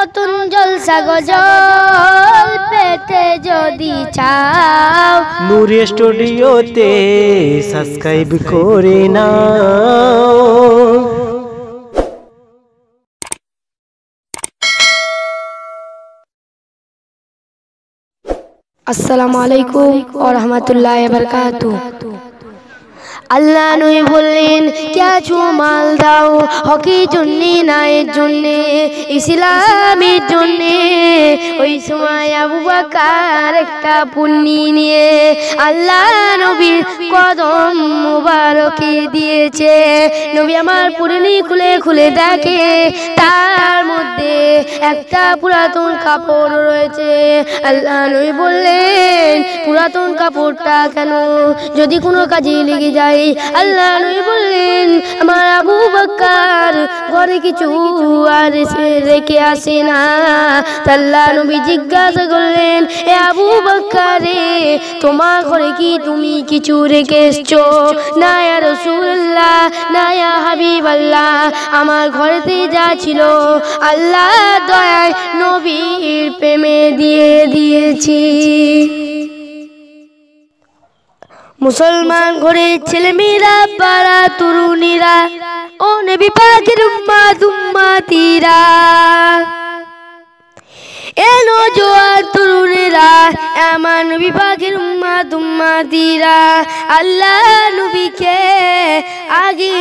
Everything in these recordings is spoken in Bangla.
নতুন জলসা গজল পেতে যদি চাও নূর স্টুডিওতে সাবস্ক্রাইব করে নাও। আসসালামু আলাইকুম ওয়া রাহমাতুল্লাহি ওয়া বারাকাতুহু। আল্লাহ নবী বললেন কিছু মাল দাও হকের জন্যে নায়ের জন্যে ইসলামের জন্যে। ওই সময় আবু বকর একটা পুন্নি নিয়ে আল্লাহ নবীর কদম মুবারকে দিয়েছে। নবী আমার পুরনি খুলে খুলে দেখে তার মধ্যে একটা পুরাতন কাপড় রয়েছে। আল্লাহ নবী বললেন পুরাতন কাপড়টা কেন, যদি কোনো কাজে লেগে যায়। আল্লাহ নবী বললেন আমার আবু বকর ঘরে কিছু আর রেখে আসে না। আল্লাহ নবী জিজ্ঞাসা করলেন এ আবু বকর রে, তোমার ঘরে কি তুমি কিছু রেখে এসছো? না ইয়া রাসূলুল্লাহ, না ইয়া হাবিবাল্লাহ, আমার ঘরেতে যা ছিল আল্লাহ দয়ায় নবীর প্রেমে দিয়ে দিয়েছি। মুসলমান ঘরে ছেলেমেয়েরা পাড়া তরুণীরা ও নবী পাকের উম্মত উম্মতিরা, এলো জোয়ান তরুণেরা আমার নবী পাকের উম্মত উম্মতিরা আল্লাহ নবীকে আগে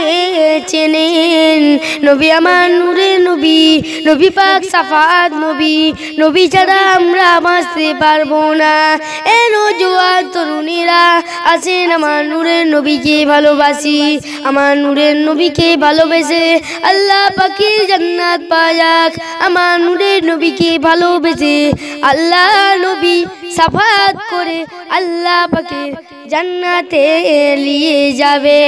চেনেন। নবী আমার নূরের নবী, নবী পাক সাফাত নবী, নবী ছাড়া আমরা বাঁচতে পারবো না। এলো জোয়ান তরুণীরা আসেন আমার নূরের নবীকে ভালোবাসি, আমার নূরের নবীকে ভালোবেসে আল্লাহ পাকের জান্নাত পায়াক। আমার নূরের নবীকে ভালোবেসে আল্লাহ নবী সাফাত করে আল্লাহ পাকের জান্নাতে নিয়ে যাবে।